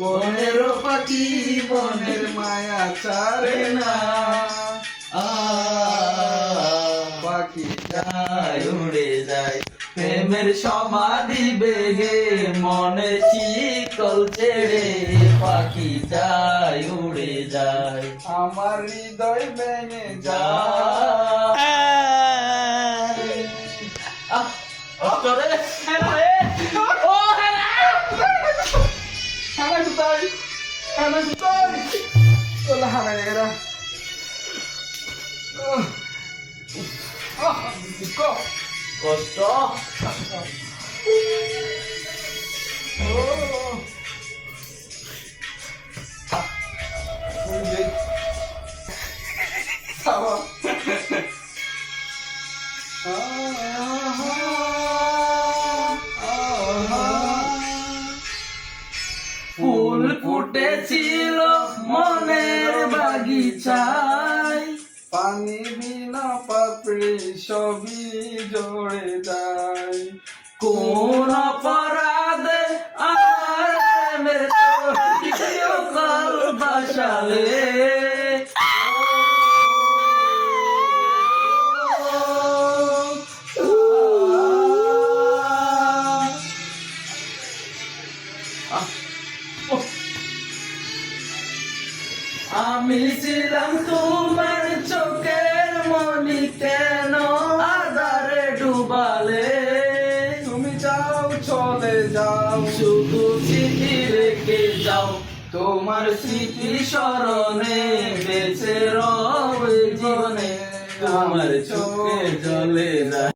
বনের পাখি বনের মায়া ছাড়ে না, পাখি যায় উড়ে যায় প্রেমের সমাধি বেগে মনে শিকল ছেড়ে পাখি যায় উড়ে যায় আমার হৃদয় ভেঙে যায়। হানা কোথায়? হানা কোথায়? তোলা হানা এরা কষ্ট ফুল ফুটেছিল মনের বাগিচায় পানি বিনা পাত্রে সবই জড়ে যায়। কোন অপরাধে আমার প্রেমের চিরকাল বাসালে আমি ছিলাম তোমার চোখের মনি, কেন আধারে ডুবালে? তুমি যাও চলে যাও, শুধু স্মৃতি রেখে যাও, তোমার স্মৃতি স্মরণে বেঁচে রবে জীবনে, তোমার চোখে জলে যায়।